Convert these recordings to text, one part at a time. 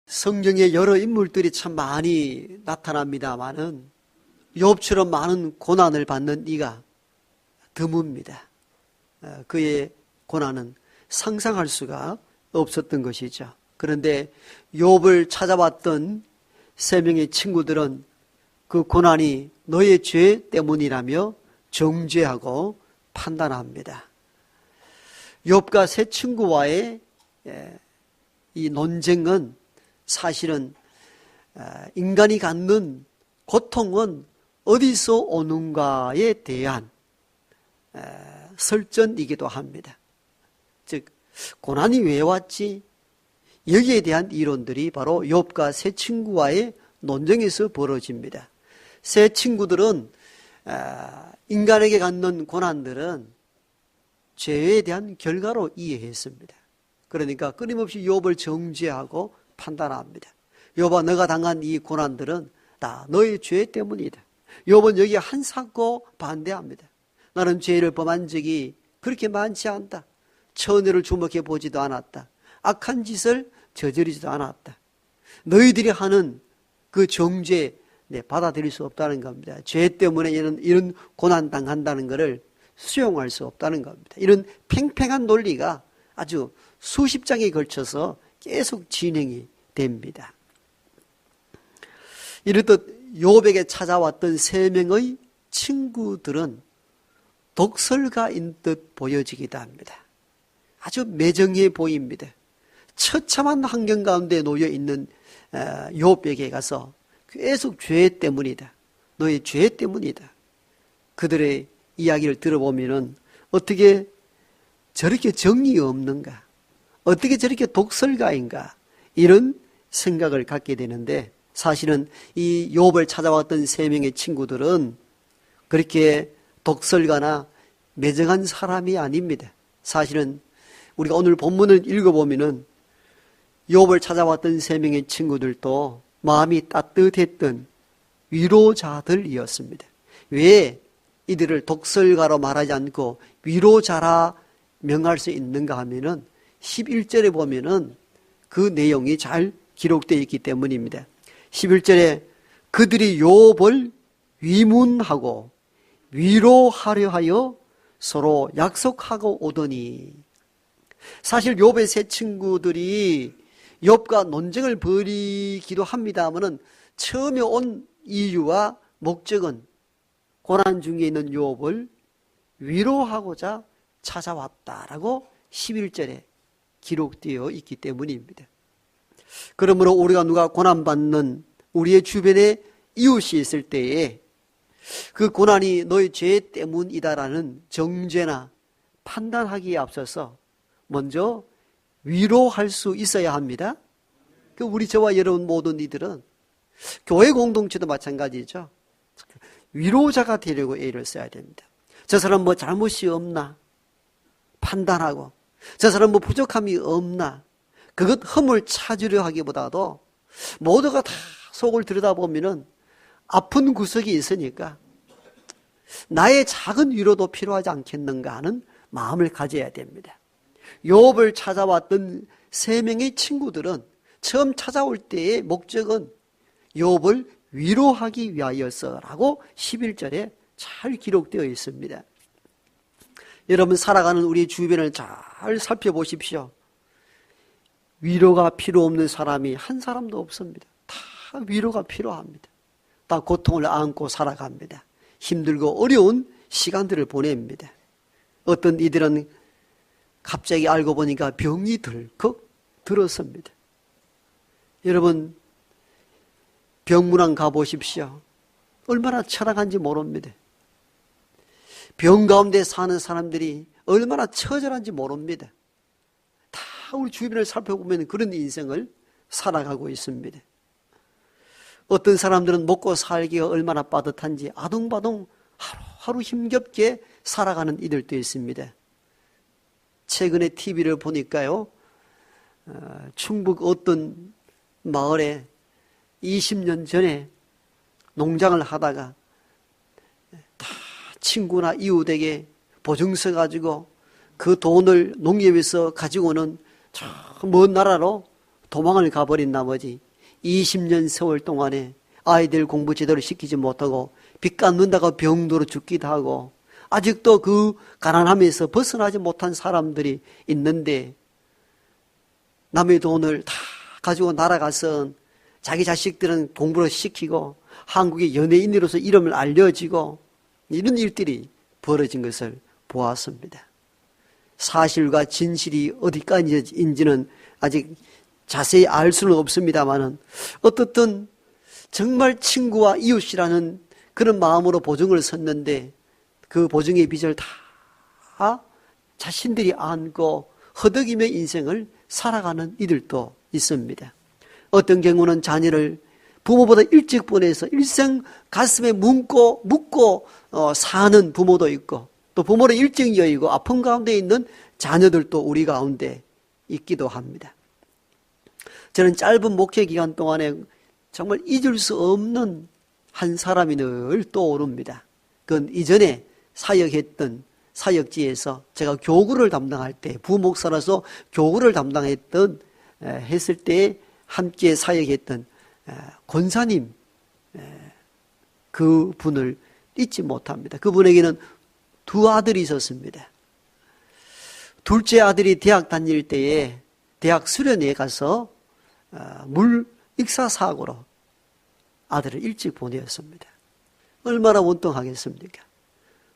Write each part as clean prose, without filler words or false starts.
성경에 여러 인물들이 참 많이 나타납니다마는 욥처럼 많은 고난을 받는 이가 드뭅니다. 그의 고난은 상상할 수가 없었던 것이죠. 그런데 욥을 찾아왔던 세 명의 친구들은 그 고난이 너의 죄 때문이라며 정죄하고 판단합니다. 욥과 세 친구와의 이 논쟁은 사실은 인간이 갖는 고통은 어디서 오는가에 대한 설전이기도 합니다. 즉 고난이 왜 왔지? 여기에 대한 이론들이 바로 욥과 세 친구와의 논쟁에서 벌어집니다. 세 친구들은 인간에게 갖는 고난들은 죄에 대한 결과로 이해했습니다. 그러니까 끊임없이 욥을 정죄하고 판단합니다. 욥아, 너가 당한 이 고난들은 다 너의 죄 때문이다. 욥은 여기에 한사코 반대합니다. 나는 죄를 범한 적이 그렇게 많지 않다. 처녀를 주목해 보지도 않았다. 악한 짓을 저지르지도 않았다. 너희들이 하는 그 정죄 받아들일 수 없다는 겁니다. 죄 때문에 이런 고난 당한다는 것을 수용할 수 없다는 겁니다. 이런 팽팽한 논리가 아주 수십 장에 걸쳐서 계속 진행이 됩니다. 이렇듯 욥에게 찾아왔던 세 명의 친구들은 독설가인 듯 보여지기도 합니다. 아주 매정해 보입니다. 처참한 환경 가운데 놓여 있는 욥에게 가서 계속 죄 때문이다. 너의 죄 때문이다. 그들의 이야기를 들어보면은 어떻게 저렇게 정이 없는가? 어떻게 저렇게 독설가인가? 이런 생각을 갖게 되는데 사실은 이 욥을 찾아왔던 세 명의 친구들은 그렇게 독설가나 매정한 사람이 아닙니다. 사실은 우리가 오늘 본문을 읽어보면은 욥을 찾아왔던 세 명의 친구들도 마음이 따뜻했던 위로자들이었습니다. 왜 이들을 독설가로 말하지 않고 위로자라 명할 수 있는가 하면은 11절에 보면은 그 내용이 잘 기록되어 있기 때문입니다. 11절에 그들이 욥을 위문하고 위로하려 하여 서로 약속하고 오더니, 사실 욥의 세 친구들이 욥과 논쟁을 벌이기도 합니다마는 처음에 온 이유와 목적은 고난 중에 있는 욥을 위로하고자 찾아왔다라고 11절에 기록되어 있기 때문입니다. 그러므로 우리가 누가 고난받는 우리의 주변에 이웃이 있을 때에 그 고난이 너의 죄 때문이다라는 정죄나 판단하기에 앞서서 먼저 위로할 수 있어야 합니다. 우리 저와 여러분 모든 이들은 교회 공동체도 마찬가지죠. 위로자가 되려고 애를 써야 됩니다. 저 사람 뭐 잘못이 없나 판단하고, 저 사람 뭐 부족함이 없나 그것 흠을 찾으려 하기보다도 모두가 다 속을 들여다보면은 아픈 구석이 있으니까 나의 작은 위로도 필요하지 않겠는가 하는 마음을 가져야 됩니다. 욥을 찾아왔던 세 명의 친구들은 처음 찾아올 때의 목적은 욥을 위로하기 위하여서라고 11절에 잘 기록되어 있습니다. 여러분, 살아가는 우리 주변을 잘 살펴보십시오. 위로가 필요 없는 사람이 한 사람도 없습니다. 다 위로가 필요합니다. 다 고통을 안고 살아갑니다. 힘들고 어려운 시간들을 보냅니다. 어떤 이들은 갑자기 알고 보니까 병이 덜컥 들었습니다. 여러분, 병문안 가보십시오. 얼마나 처량한지 모릅니다. 병 가운데 사는 사람들이 얼마나 처절한지 모릅니다. 다 우리 주변을 살펴보면 그런 인생을 살아가고 있습니다. 어떤 사람들은 먹고 살기가 얼마나 빠듯한지 아둥바둥 하루하루 힘겹게 살아가는 이들도 있습니다. 최근에 TV를 보니까요, 충북 어떤 마을에 20년 전에 농장을 하다가 다 친구나 이웃에게 보증서 가지고 그 돈을 농협에서 가지고는 저 먼 나라로 도망을 가버린 나머지 20년 세월 동안에 아이들 공부 제대로 시키지 못하고 빚 갚는다가 병들어 죽기도 하고 아직도 그 가난함에서 벗어나지 못한 사람들이 있는데 남의 돈을 다 가지고 날아가서 자기 자식들은 공부를 시키고 한국의 연예인으로서 이름을 알려지고 이런 일들이 벌어진 것을 보았습니다. 사실과 진실이 어디까지인지는 아직 자세히 알 수는 없습니다만은 어떻든 정말 친구와 이웃이라는 그런 마음으로 보증을 섰는데 그 보증의 빚을 다 자신들이 안고 허덕이며 인생을 살아가는 이들도 있습니다. 어떤 경우는 자녀를 부모보다 일찍 보내서 일생 가슴에 묻고 사는 부모도 있고 또 부모를 일찍 여의고 아픈 가운데 있는 자녀들도 우리 가운데 있기도 합니다. 저는 짧은 목회 기간 동안에 정말 잊을 수 없는 한 사람이 늘 떠오릅니다. 그건 이전에 사역했던 사역지에서 제가 교구를 담당할 때 부목사라서 교구를 했을 때 함께 사역했던 권사님 그 분을 잊지 못합니다. 그분에게는 두 아들이 있었습니다. 둘째 아들이 대학 다닐 때에 대학 수련회에 가서 물 익사 사고로 아들을 일찍 보내었습니다. 얼마나 원통하겠습니까?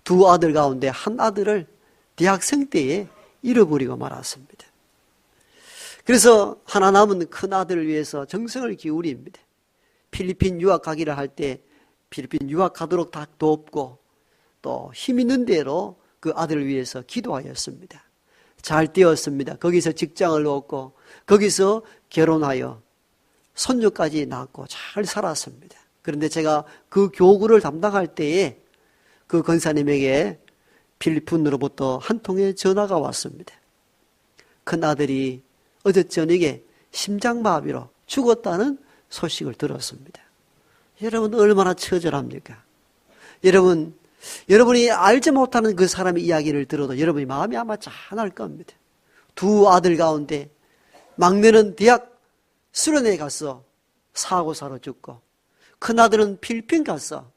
두 아들 가운데 한 아들을 대학생 때에 잃어버리고 말았습니다. 그래서 하나 남은 큰 아들을 위해서 정성을 기울입니다. 필리핀 유학 가기를 할 때 필리핀 유학 가도록 다 돕고 또 힘 있는 대로 그 아들을 위해서 기도하였습니다. 잘 되었습니다. 거기서 직장을 얻고 거기서 결혼하여 손녀까지 낳고 잘 살았습니다. 그런데 제가 그 교구를 담당할 때에 그 권사님에게 필리핀으로부터 한 통의 전화가 왔습니다. 큰 아들이 어제 저녁에 심장마비로 죽었다는 소식을 들었습니다. 여러분 얼마나 처절합니까? 여러분이 알지 못하는 그 사람의 이야기를 들어도 여러분이 마음이 아마 짠할 겁니다. 두 아들 가운데 막내는 대학 수련회에 가서 사고사로 죽고 큰아들은 필리핀 가서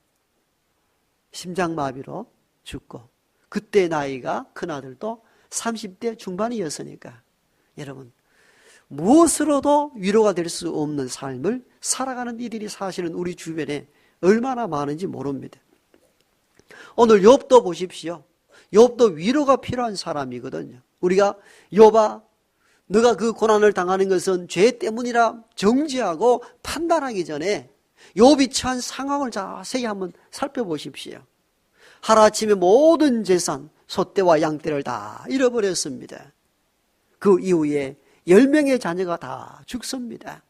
심장마비로 죽고 그때 나이가 큰아들도 30대 중반이었으니까 여러분 무엇으로도 위로가 될 수 없는 삶을 살아가는 이들이 사실은 우리 주변에 얼마나 많은지 모릅니다. 오늘 욥도 보십시오. 욥도 위로가 필요한 사람이거든요. 우리가 욥아 너가 그 고난을 당하는 것은 죄 때문이라 정죄하고 판단하기 전에 욥이 처한 상황을 자세히 한번 살펴보십시오. 하루아침에 모든 재산, 소떼와 양떼를 다 잃어버렸습니다. 그 이후에 10명의 자녀가 다 죽습니다.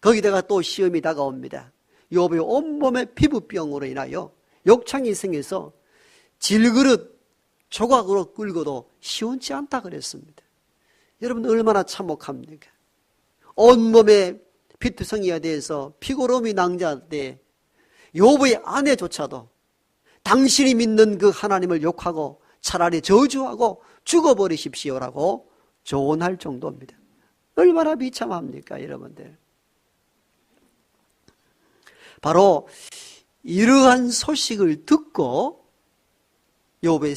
거기다가 또 시험이 다가옵니다. 욥의 온몸의 피부병으로 인하여 욕창이 생겨서 질그릇 조각으로 끌고도 시원치 않다 그랬습니다. 여러분 얼마나 참혹합니까? 온몸에 피투성이가 돼서 피고름이 낭자한데 욥의 아내조차도 당신이 믿는 그 하나님을 욕하고 차라리 저주하고 죽어버리십시오라고 조언할 정도입니다. 얼마나 비참합니까 여러분들. 바로 이러한 소식을 듣고 욥의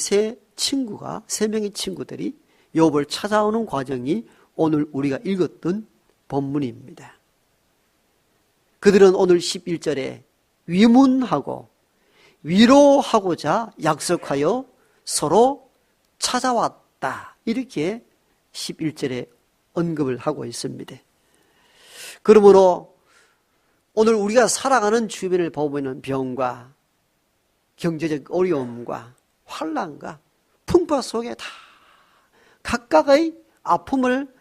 세 명의 친구들이 욥을 찾아오는 과정이 오늘 우리가 읽었던 본문입니다. 그들은 오늘 11절에 위문하고 위로하고자 약속하여 서로 찾아왔다. 이렇게 11절에 언급을 하고 있습니다. 그러므로 오늘 우리가 살아가는 주변을 보면 병과 경제적 어려움과 환난과 풍파 속에 다 각각의 아픔을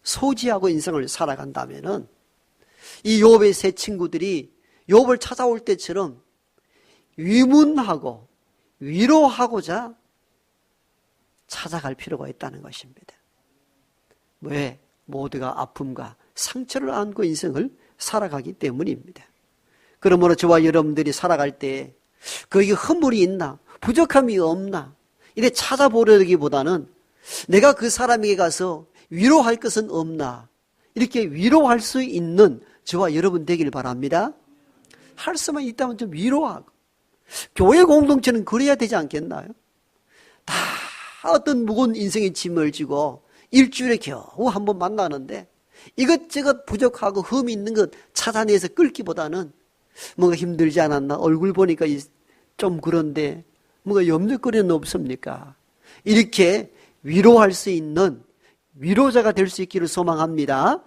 소지하고 인생을 살아간다면은 이 욥의 세 친구들이 욥을 찾아올 때처럼 위문하고 위로하고자 찾아갈 필요가 있다는 것입니다. 왜? 모두가 아픔과 상처를 안고 인생을 살아가기 때문입니다. 그러므로 저와 여러분들이 살아갈 때 거기 허물이 있나 부족함이 없나 이래 찾아보려기보다는 내가 그 사람에게 가서 위로할 것은 없나 이렇게 위로할 수 있는 저와 여러분 되길 바랍니다. 할 수만 있다면 좀 위로하고. 교회 공동체는 그래야 되지 않겠나요? 다 어떤 무거운 인생의 짐을 지고 일주일에 겨우 한 번 만나는데 이것저것 부족하고 흠이 있는 것 찾아내서 끌기보다는 뭔가 힘들지 않았나? 얼굴 보니까 좀 그런데 뭔가 염려거리는 없습니까? 이렇게 위로할 수 있는 위로자가 될 수 있기를 소망합니다.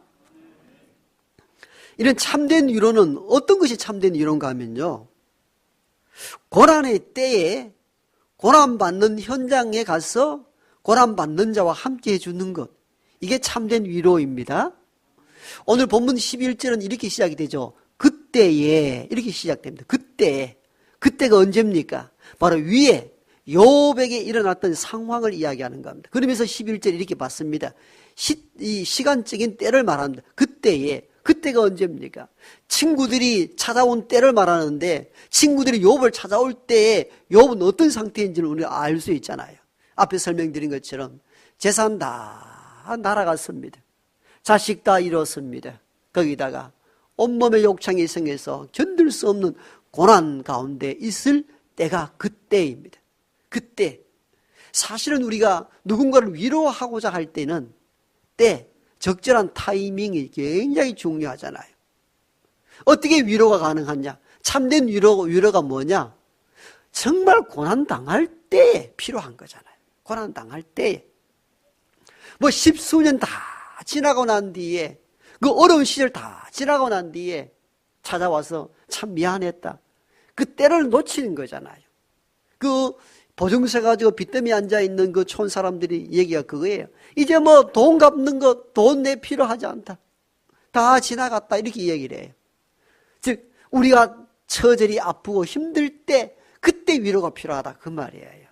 이런 참된 위로는 어떤 것이 참된 위로인가 하면요, 고난의 때에 고난받는 현장에 가서 고난받는 자와 함께 해주는 것, 이게 참된 위로입니다. 오늘 본문 11절은 이렇게 시작이 되죠. 그때에, 이렇게 시작됩니다. 그때에. 그때가 언제입니까? 바로 위에 욥에게 일어났던 상황을 이야기하는 겁니다. 그러면서 11절 이렇게 봤습니다. 이 시간적인 때를 말합니다. 그때에. 그때가 언제입니까? 친구들이 찾아온 때를 말하는데 친구들이 욥을 찾아올 때에 욥은 어떤 상태인지를 우리가 알 수 있잖아요. 앞에 설명드린 것처럼 재산 다 날아갔습니다. 자식 다 잃었습니다. 거기다가 온몸에 욕창이 생겨서 견딜 수 없는 고난 가운데 있을 때가 그때입니다. 그때. 사실은 우리가 누군가를 위로하고자 할 때는 때, 적절한 타이밍이 굉장히 중요하잖아요. 어떻게 위로가 가능하냐? 참된 위로가 뭐냐? 정말 고난당할 때에 필요한 거잖아요. 고난당할 때에. 뭐 십수년 다 지나고 난 뒤에, 그 어려운 시절 다 지나고 난 뒤에 찾아와서 참 미안했다. 그 때를 놓치는 거잖아요. 그 보증서 가지고 빚더미 앉아있는 그 촌 사람들이 얘기가 그거예요. 이제 뭐 돈 갚는 거 돈 내 필요하지 않다. 다 지나갔다. 이렇게 얘기를 해요. 즉 우리가 처절히 아프고 힘들 때 그때 위로가 필요하다. 그 말이에요.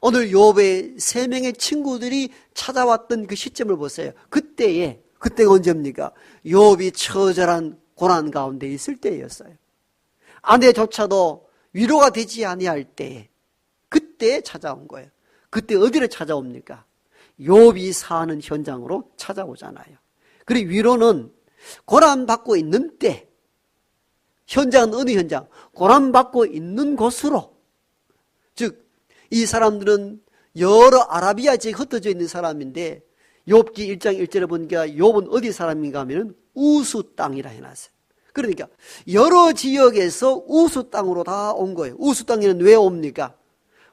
오늘 욥의 3명의 친구들이 찾아왔던 그 시점을 보세요. 그때가 언제입니까? 욥이 처절한 고난 가운데 있을 때였어요. 아내조차도 위로가 되지 아니할 때에 그때 찾아온 거예요. 그때 어디를 찾아옵니까? 욥이 사는 현장으로 찾아오잖아요. 그리고 위로는 고난받고 있는 때, 현장은 어느 현장? 고난받고 있는 곳으로. 즉 이 사람들은 여러 아라비아 지역에 흩어져 있는 사람인데 욥기 1장 1절에 보니까 욥은 어디 사람인가 하면 우수 땅이라 해놨어요. 그러니까 여러 지역에서 우수 땅으로 다 온 거예요. 우수 땅에는 왜 옵니까?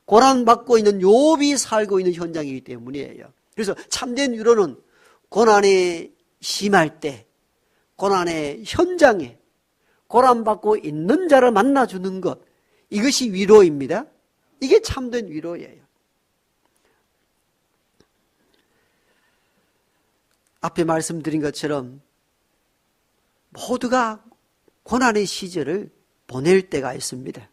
고난받고 있는 욥이 살고 있는 현장이기 때문이에요. 그래서 참된 위로는 고난이 심할 때, 고난의 현장에 고난받고 있는 자를 만나주는 것, 이것이 위로입니다. 이게 참된 위로예요. 앞에 말씀드린 것처럼 모두가 고난의 시절을 보낼 때가 있습니다.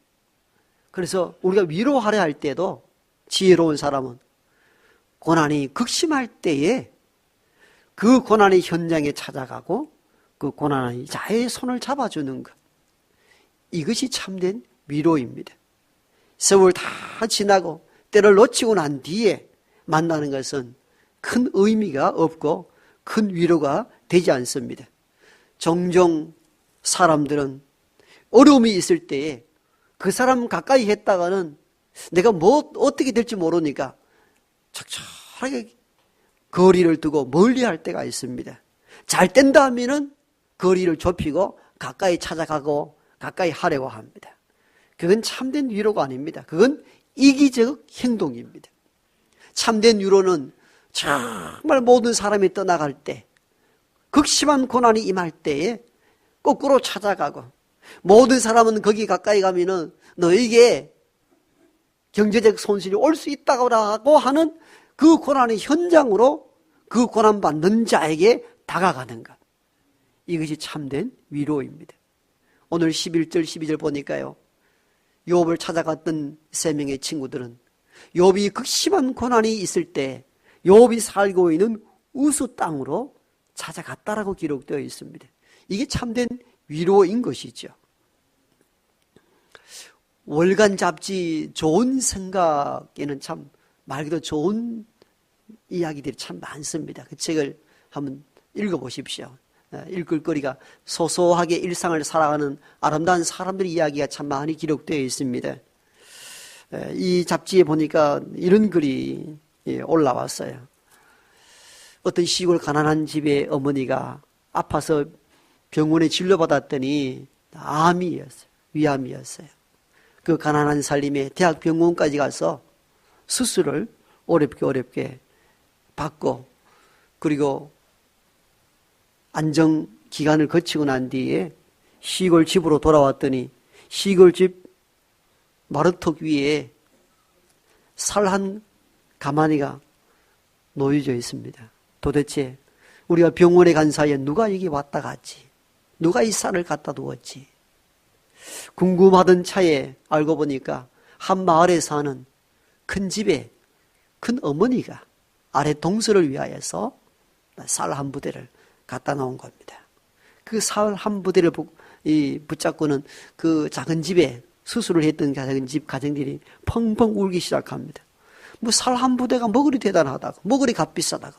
그래서 우리가 위로하려 할 때도 지혜로운 사람은 고난이 극심할 때에 그 고난의 현장에 찾아가고 그 고난의 자의 손을 잡아주는 것, 이것이 참된 위로입니다. 세월 다 지나고 때를 놓치고 난 뒤에 만나는 것은 큰 의미가 없고 큰 위로가 되지 않습니다. 종종 사람들은 어려움이 있을 때에 그 사람 가까이 했다가는 내가 뭐 어떻게 될지 모르니까 적절하게 거리를 두고 멀리 할 때가 있습니다. 잘 된다 하면은 거리를 좁히고 가까이 찾아가고 가까이 하려고 합니다. 그건 참된 위로가 아닙니다. 그건 이기적 행동입니다. 참된 위로는 정말 모든 사람이 떠나갈 때, 극심한 고난이 임할 때에 거꾸로 찾아가고, 모든 사람은 거기 가까이 가면은 너에게 경제적 손실이 올 수 있다고 하는 그 고난의 현장으로 그 고난받는 자에게 다가가는 것, 이것이 참된 위로입니다. 오늘 11절 12절 보니까요, 욥을 찾아갔던 3명의 친구들은 욥이 극심한 고난이 있을 때 욥이 살고 있는 우수 땅으로 찾아갔다라고 기록되어 있습니다. 이게 참된 위로인 것이죠. 월간 잡지 좋은 생각에는 참 말 그대로 좋은 이야기들이 참 많습니다. 그 책을 한번 읽어보십시오. 읽을 거리가 소소하게 일상을 살아가는 아름다운 사람들의 이야기가 참 많이 기록되어 있습니다. 이 잡지에 보니까 이런 글이 올라왔어요. 어떤 시골 가난한 집의 어머니가 아파서 병원에 진료받았더니 암이었어요. 위암이었어요. 그 가난한 살림에 대학병원까지 가서 수술을 어렵게 받고, 그리고 안정 기간을 거치고 난 뒤에 시골 집으로 돌아왔더니 시골 집 마루턱 위에 살 한 가마니가 놓여져 있습니다. 도대체 우리가 병원에 간 사이에 누가 여기 왔다 갔지? 누가 이 쌀을 갖다 두었지? 궁금하던 차에 알고 보니까 한 마을에 사는 큰 집에 큰 어머니가 아래 동서를 위하여서 쌀 한 부대를 갖다 놓은 겁니다. 그 쌀 한 부대를 붙잡고는 그 작은 집에 수술을 했던 작은 집 가정들이 펑펑 울기 시작합니다. 뭐 쌀 한 부대가 뭐 그리 대단하다고, 뭐 그리 값비싸다고.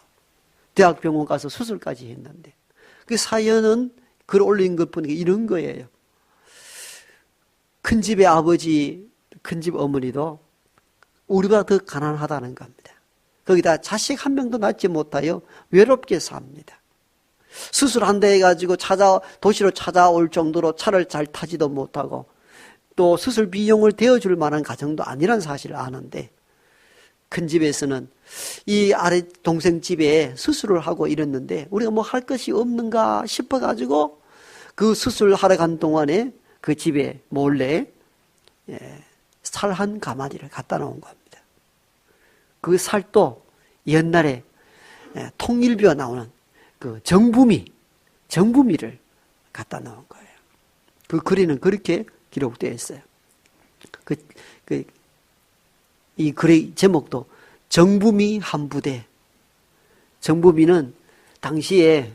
대학병원 가서 수술까지 했는데. 그 사연은 글 올린 것 보니까 이런 거예요. 큰 집의 아버지, 큰 집 어머니도 우리보다 더 가난하다는 겁니다. 거기다 자식 한 명도 낳지 못하여 외롭게 삽니다. 수술한다 해가지고 도시로 찾아올 정도로 차를 잘 타지도 못하고 또 수술 비용을 대어줄 만한 가정도 아니란 사실을 아는데, 큰 집에서는 이 아래 동생 집에 수술을 하고 이랬는데 우리가 뭐 할 것이 없는가 싶어가지고 그 수술하러 간 동안에 그 집에 몰래 살 한 가마니를 갖다 놓은 겁니다. 그 살도 옛날에 통일비가 나오는 그 정부미를 갖다 놓은 거예요. 그 글에는 그렇게 기록되어 있어요. 이 글의 제목도 정부미 한 부대. 정부미는 당시에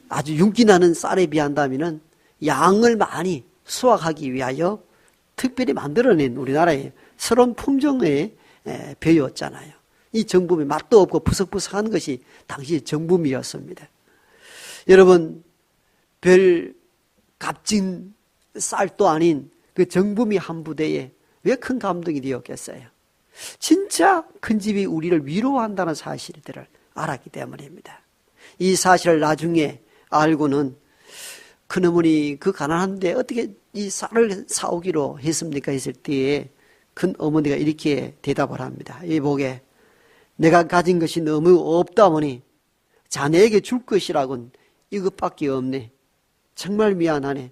아주 윤기 나는 쌀에 비한다면은 양을 많이 수확하기 위하여 특별히 만들어낸 우리나라의 새로운 품종의 벼였잖아요. 이 정부미 맛도 없고 푸석푸석한 것이 당시 정부미였습니다. 여러분, 별 값진 쌀도 아닌 그 정부미 한 부대에 왜 큰 감동이 되었겠어요? 진짜 큰 집이 우리를 위로한다는 사실들을 알았기 때문입니다. 이 사실을 나중에 알고는 큰어머니 그 가난한데 어떻게 이 쌀을 사오기로 했습니까? 했을 때에 큰 어머니가 이렇게 대답을 합니다. 이 보게, 내가 가진 것이 너무 없다 보니 자네에게 줄 것이라곤 이것밖에 없네. 정말 미안하네.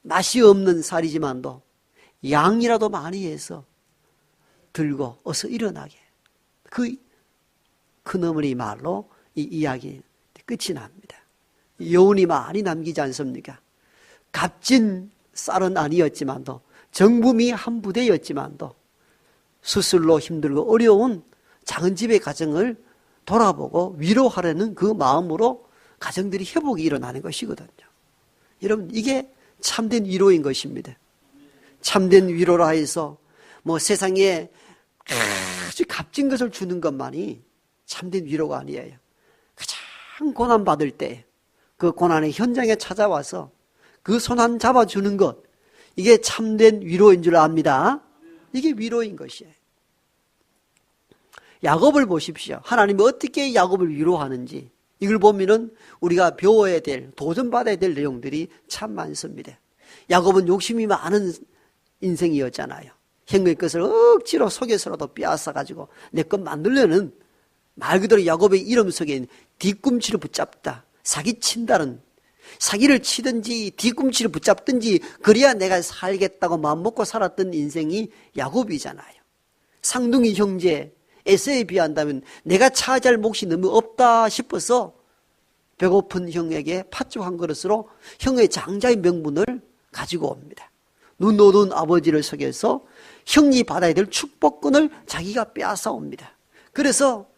맛이 없는 쌀이지만도 양이라도 많이 해서 들고 어서 일어나게. 그 큰어머니 말로 이 이야기 끝이 납니다. 여운이 많이 남기지 않습니까? 값진 쌀은 아니었지만도, 정부미 한 부대였지만도 수술로 힘들고 어려운 작은 집의 가정을 돌아보고 위로하려는 그 마음으로 가정들이 회복이 일어나는 것이거든요. 여러분, 이게 참된 위로인 것입니다. 참된 위로라 해서 뭐 세상에 아주 값진 것을 주는 것만이 참된 위로가 아니에요. 가장 고난받을 때 그 고난의 현장에 찾아와서 그 손 한 잡아주는 것, 이게 참된 위로인 줄 압니다. 이게 위로인 것이에요. 야곱을 보십시오. 하나님이 어떻게 야곱을 위로하는지 이걸 보면은 우리가 배워야 될, 도전받아야 될 내용들이 참 많습니다. 야곱은 욕심이 많은 인생이었잖아요. 형의 것을 억지로 속여서라도 빼앗아가지고 내 것 만들려는, 말 그대로 야곱의 이름 속에 뒤꿈치를 붙잡다, 사기친다는, 사기를 치든지 뒤꿈치를 붙잡든지 그래야 내가 살겠다고 마음먹고 살았던 인생이 야곱이잖아요. 쌍둥이 형제 에서에 비한다면 내가 차지할 몫이 너무 없다 싶어서 배고픈 형에게 팥죽 한 그릇으로 형의 장자의 명분을 가지고 옵니다. 눈 어두운 아버지를 속여서 형이 받아야 될 축복권을 자기가 빼앗아 옵니다. 그래서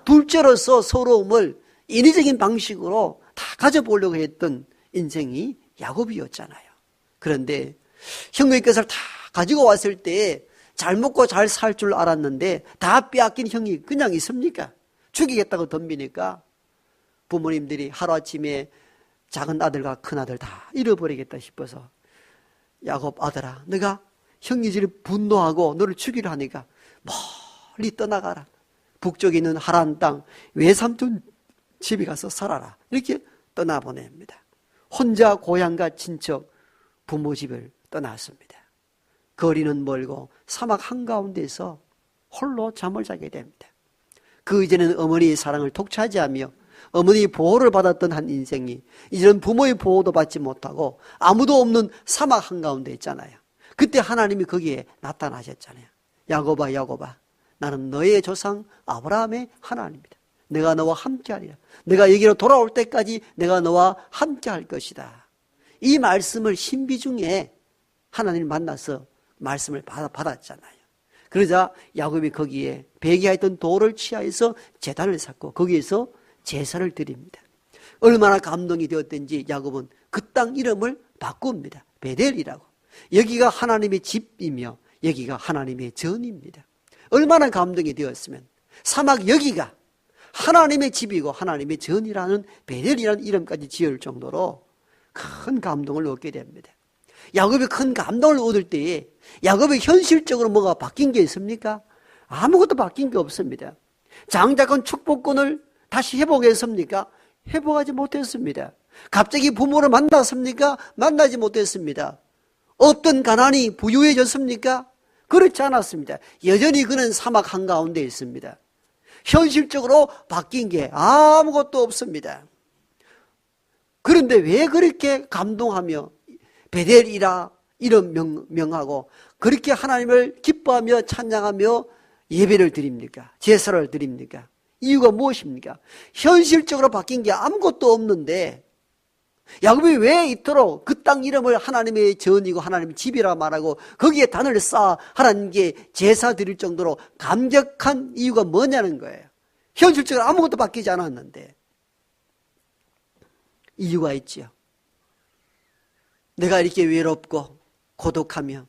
둘째로서 서러움을 인위적인 방식으로 다 가져보려고 했던 인생이 야곱이었잖아요. 그런데 형의 것을 다 가지고 왔을 때 잘 먹고 잘 살 줄 알았는데 다 빼앗긴 형이 그냥 있습니까? 죽이겠다고 덤비니까 부모님들이 하루아침에 작은 아들과 큰 아들 다 잃어버리겠다 싶어서 야곱 아들아, 너가 형제들이 분노하고 너를 죽이려 하니까 멀리 떠나가라. 북쪽에 있는 하란 땅 외삼촌 집에 가서 살아라. 이렇게 떠나보냅니다. 혼자 고향과 친척 부모 집을 떠났습니다. 거리는 멀고 사막 한가운데서 홀로 잠을 자게 됩니다. 그 이전에는 어머니의 사랑을 독차지하며 어머니의 보호를 받았던 한 인생이 이제는 부모의 보호도 받지 못하고 아무도 없는 사막 한가운데 있잖아요. 그때 하나님이 거기에 나타나셨잖아요. 야곱아 야곱아, 나는 너의 조상 아브라함의 하나님이다. 내가 너와 함께하리라. 내가 여기로 돌아올 때까지 내가 너와 함께할 것이다. 이 말씀을 신비 중에 하나님을 만나서 말씀을 받았잖아요. 그러자 야곱이 거기에 베개에 있던 돌을 취하여서 제단을 쌓고 거기에서 제사를 드립니다. 얼마나 감동이 되었든지 야곱은 그 땅 이름을 바꿉니다. 베델이라고. 여기가 하나님의 집이며 여기가 하나님의 전입니다. 얼마나 감동이 되었으면 사막 여기가 하나님의 집이고 하나님의 전이라는 베델이라는 이름까지 지을 정도로 큰 감동을 얻게 됩니다. 야곱이 큰 감동을 얻을 때에 야곱이 현실적으로 뭐가 바뀐 게 있습니까? 아무것도 바뀐 게 없습니다. 장자권 축복권을 다시 회복했습니까? 회복하지 못했습니다. 갑자기 부모를 만났습니까? 만나지 못했습니다. 어떤 가난이 부유해졌습니까? 그렇지 않았습니다. 여전히 그는 사막 한가운데 있습니다. 현실적으로 바뀐 게 아무것도 없습니다. 그런데 왜 그렇게 감동하며 베델이라 이름 명하고 그렇게 하나님을 기뻐하며 찬양하며 예배를 드립니까? 제사를 드립니까? 이유가 무엇입니까? 현실적으로 바뀐 게 아무것도 없는데 야곱이 왜 이토록 그 땅 이름을 하나님의 전이고 하나님의 집이라 말하고 거기에 단을 쌓아 하나님께 제사 드릴 정도로 감격한 이유가 뭐냐는 거예요. 현실적으로 아무것도 바뀌지 않았는데 이유가 있지요. 내가 이렇게 외롭고 고독하며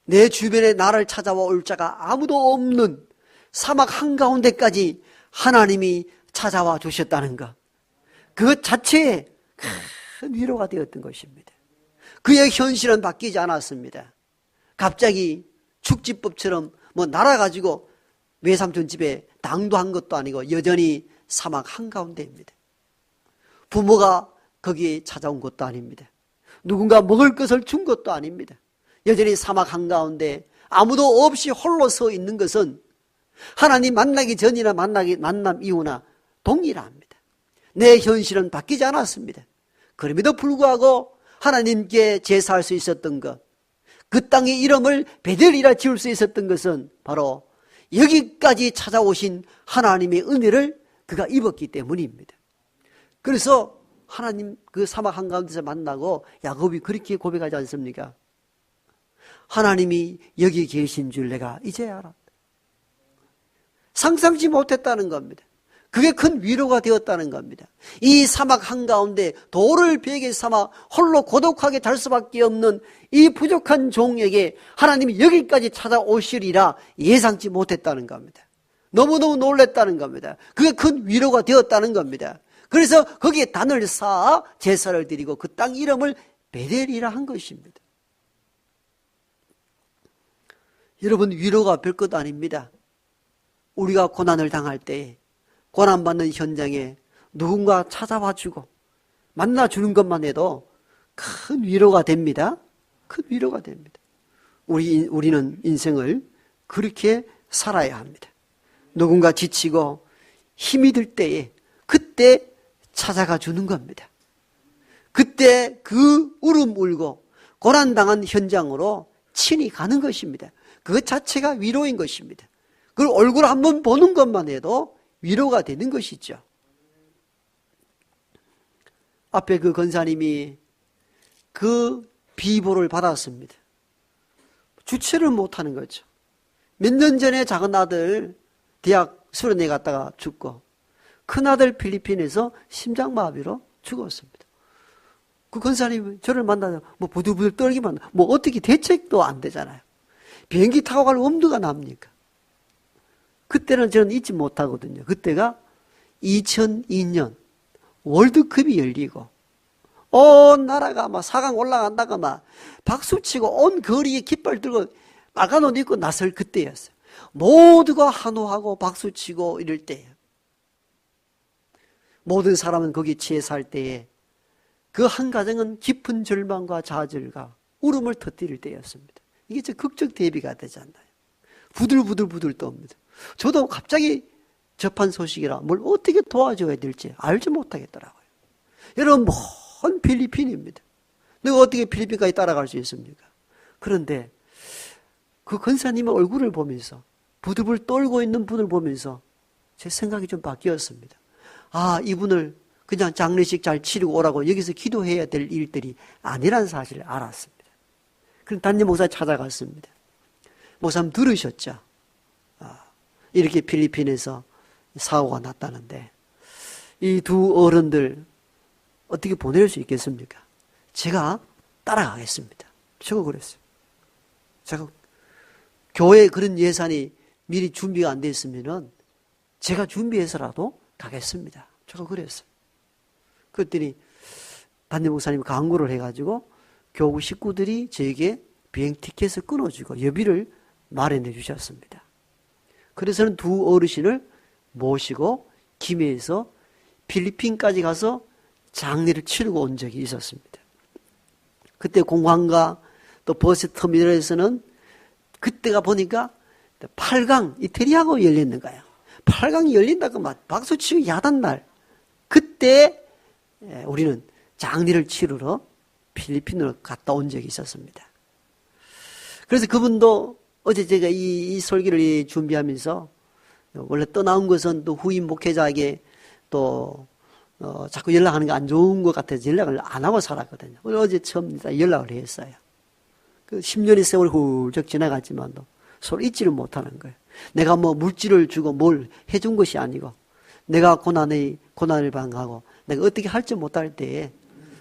내 주변에 나를 찾아와 올 자가 아무도 없는 사막 한가운데까지 하나님이 찾아와 주셨다는 것, 그것 자체에 큰 위로가 되었던 것입니다. 그의 현실은 바뀌지 않았습니다. 갑자기 축지법처럼 뭐 날아가지고 외삼촌 집에 당도한 것도 아니고 여전히 사막 한가운데입니다. 부모가 거기에 찾아온 것도 아닙니다. 누군가 먹을 것을 준 것도 아닙니다. 여전히 사막 한가운데 아무도 없이 홀로 서 있는 것은 하나님 만나기 전이나 만남 이후나 동일합니다. 내 현실은 바뀌지 않았습니다. 그럼에도 불구하고 하나님께 제사할 수 있었던 것, 그 땅의 이름을 베델이라 지을 수 있었던 것은 바로 여기까지 찾아오신 하나님의 은혜를 그가 입었기 때문입니다. 그래서 하나님 그 사막 한가운데서 만나고 야곱이 그렇게 고백하지 않습니까? 하나님이 여기 계신 줄 내가 이제야 알았다. 상상치 못했다는 겁니다. 그게 큰 위로가 되었다는 겁니다. 이 사막 한가운데 돌을 베개 삼아 홀로 고독하게 잘 수밖에 없는 이 부족한 종에게 하나님이 여기까지 찾아오시리라 예상치 못했다는 겁니다. 너무너무 놀랐다는 겁니다. 그게 큰 위로가 되었다는 겁니다. 그래서 거기에 단을 쌓아 제사를 드리고 그 땅 이름을 베델이라 한 것입니다. 여러분, 위로가 별것 아닙니다. 우리가 고난을 당할 때 고난받는 현장에 누군가 찾아와 주고 만나주는 것만 해도 큰 위로가 됩니다. 큰 위로가 됩니다. 우리는 인생을 그렇게 살아야 합니다. 누군가 지치고 힘이 들 때에 그때 찾아가 주는 겁니다. 그때 그 울음 울고 고난당한 현장으로 친히 가는 것입니다. 그 자체가 위로인 것입니다. 그 얼굴 한번 보는 것만 해도 위로가 되는 것이죠. 앞에 그 권사님이 그 비보를 받았습니다. 주체를 못하는 거죠. 몇 년 전에 작은 아들 대학 수련회 갔다가 죽고 큰아들 필리핀에서 심장마비로 죽었습니다. 그 권사님이 저를 만나서 뭐 부들부들 떨기만 뭐 어떻게 대책도 안 되잖아요. 비행기 타고 갈 엄두가 납니까? 그때는 저는 잊지 못하거든요. 그때가 2002년 월드컵이 열리고 온 나라가 막 4강 올라간다가 막 박수치고 온 거리에 깃발 들고 빨간 옷 입고 나설 그때였어요. 모두가 환호하고 박수치고 이럴 때예요. 모든 사람은 거기 지에 살 때에 그 한 가정은 깊은 절망과 좌절과 울음을 터뜨릴 때였습니다. 이게 저 극적 대비가 되잖아요. 부들부들 떱니다. 저도 갑자기 접한 소식이라 뭘 어떻게 도와줘야 될지 알지 못하겠더라고요. 여러분, 먼 필리핀입니다. 내가 어떻게 필리핀까지 따라갈 수 있습니까? 그런데 그 권사님의 얼굴을 보면서 부들부들 떨고 있는 분을 보면서 제 생각이 좀 바뀌었습니다. 아, 이분을 그냥 장례식 잘 치르고 오라고 여기서 기도해야 될 일들이 아니라는 사실을 알았습니다. 그럼 담임 목사 찾아갔습니다. 목사님 들으셨죠? 이렇게 필리핀에서 사고가 났다는데 이 두 어른들 어떻게 보낼 수 있겠습니까? 제가 따라가겠습니다. 제가 그랬어요. 제가 교회에 그런 예산이 미리 준비가 안 됐으면은 제가 준비해서라도 가겠습니다. 제가 그랬어요. 그랬더니 담임 목사님이 강구를 해가지고 교구 식구들이 저에게 비행 티켓을 끊어주고 여비를 마련해 주셨습니다. 그래서는 두 어르신을 모시고 김해에서 필리핀까지 가서 장례를 치르고 온 적이 있었습니다. 그때 공항과 또 버스 터미널에서는 그때가 보니까 8강 이태리하고 열리는 거예요. 8강이 열린다고 막 박수치고 야단 날 그때 우리는 장례를 치르러 필리핀으로 갔다 온 적이 있었습니다. 그래서 그분도 어제 제가 이 설교를 준비하면서 원래 떠나온 것은 또 후임 목회자에게 또 자꾸 연락하는 게 안 좋은 것 같아서 연락을 안 하고 살았거든요. 어제 처음 연락을 했어요. 그 10년의 세월 훌쩍 지나갔지만도 서로 잊지를 못하는 거예요. 내가 뭐 물질을 주고 뭘 해준 것이 아니고 내가 고난을 방하고 내가 어떻게 할지 못할 때에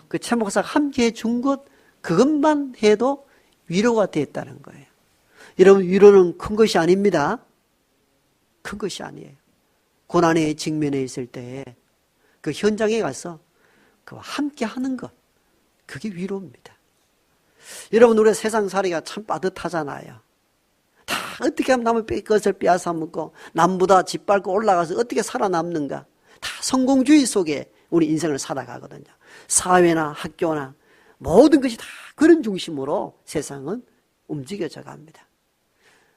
그 최 목사가 함께 해준 것 그것만 해도 위로가 됐다는 거예요. 여러분, 위로는 큰 것이 아닙니다. 큰 것이 아니에요. 고난에 직면해 있을 때 그 현장에 가서 그와 함께 하는 것, 그게 위로입니다. 여러분, 우리가 세상살이가 참 빠듯하잖아요. 다 어떻게 하면 남의 것을 빼앗아 먹고 남보다 짓밟고 올라가서 어떻게 살아남는가. 다 성공주의 속에 우리 인생을 살아가거든요. 사회나 학교나 모든 것이 다 그런 중심으로 세상은 움직여져 갑니다.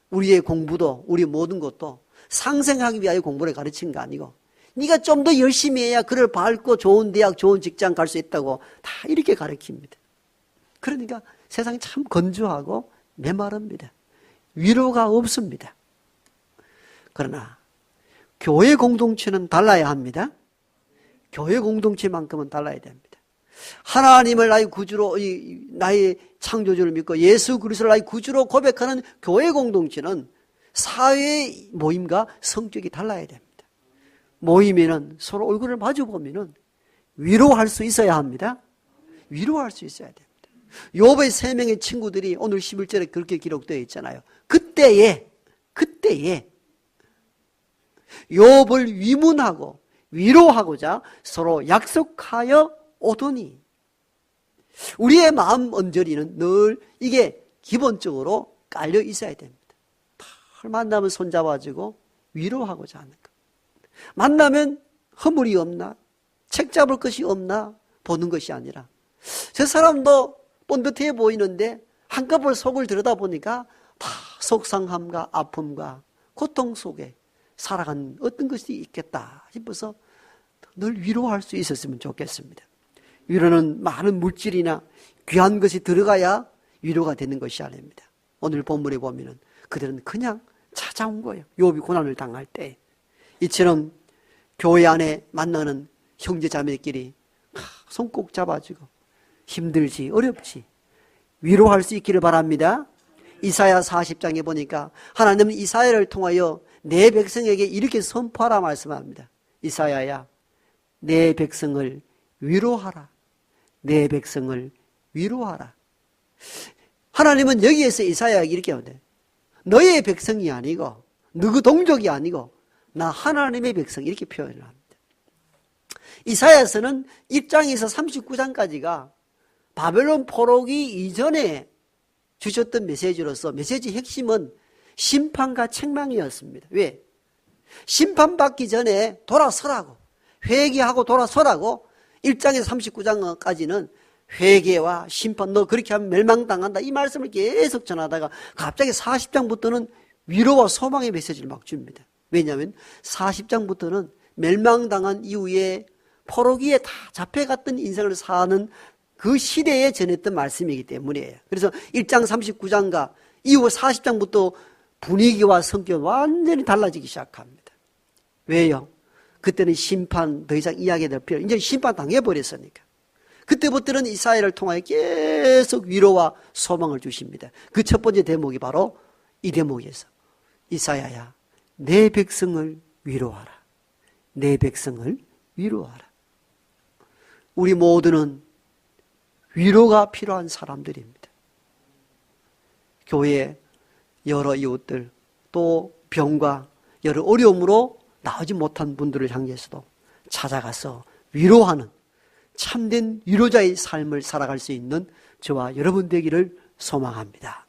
우리의 공부도 우리 모든 것도 상생하기 위하여 공부를 가르친 거 아니고 네가 좀 더 열심히 해야 그를 밟고 좋은 대학 좋은 직장 갈 수 있다고 다 이렇게 가르칩니다. 그러니까 세상이 참 건조하고 메마릅니다. 위로가 없습니다. 그러나 교회 공동체는 달라야 합니다. 교회 공동체만큼은 달라야 됩니다. 하나님을 나의 구주로, 나의 창조주를 믿고 예수 그리스도를 나의 구주로 고백하는 교회 공동체는 사회의 모임과 성격이 달라야 됩니다. 모임에는 서로 얼굴을 마주보면은 위로할 수 있어야 합니다. 위로할 수 있어야 됩니다. 욥의 3명의 친구들이 오늘 11절에 그렇게 기록되어 있잖아요. 그때에 욥을 위문하고 위로하고자 서로 약속하여 오더니 우리의 마음 언저리는 늘 이게 기본적으로 깔려 있어야 됩니다. 만나면 손잡아주고 위로하고자 하는 것. 만나면 허물이 없나? 책 잡을 것이 없나? 보는 것이 아니라 저 사람도 본듯해 보이는데 한꺼번에 속을 들여다보니까 다 속상함과 아픔과 고통 속에 살아간 어떤 것이 있겠다 싶어서 늘 위로할 수 있었으면 좋겠습니다. 위로는 많은 물질이나 귀한 것이 들어가야 위로가 되는 것이 아닙니다. 오늘 본문에 보면은 그들은 그냥 찾아온 거예요. 욥이 고난을 당할 때 이처럼 교회 안에 만나는 형제 자매끼리 손 꼭 잡아주고 힘들지 어렵지 위로할 수 있기를 바랍니다. 이사야 40장에 보니까 하나님은 이사야를 통하여 내 백성에게 이렇게 선포하라 말씀합니다. 이사야야, 내 백성을 위로하라. 내 백성을 위로하라. 하나님은 여기에서 이사야에게 이렇게 하는데 너의 백성이 아니고 너그 동족이 아니고 나 하나님의 백성 이렇게 표현을 합니다. 이사야서는 1장에서 39장까지가 바벨론 포로기 이전에 주셨던 메시지로서 메시지 핵심은 심판과 책망이었습니다. 왜? 심판받기 전에 돌아서라고, 회개하고 돌아서라고 1장에서 39장까지는 회개와 심판, 너 그렇게 하면 멸망당한다 이 말씀을 계속 전하다가 갑자기 40장부터는 위로와 소망의 메시지를 막 줍니다. 왜냐하면 40장부터는 멸망당한 이후에 포로기에 다 잡혀갔던 인생을 사는 그 시대에 전했던 말씀이기 때문이에요. 그래서 1장 39장과 이후 40장부터 분위기와 성격이 완전히 달라지기 시작합니다. 왜요? 그때는 심판 더 이상 이야기될 필요, 이제 심판 당해버렸으니까. 그때부터는 이사야를 통하여 계속 위로와 소망을 주십니다. 그 첫 번째 대목이 바로 이 대목에서 이사야야, 내 백성을 위로하라. 내 백성을 위로하라. 우리 모두는 위로가 필요한 사람들입니다. 교회에 여러 이웃들, 또 병과 여러 어려움으로 나오지 못한 분들을 향해서도 찾아가서 위로하는 참된 위로자의 삶을 살아갈 수 있는 저와 여러분 되기를 소망합니다.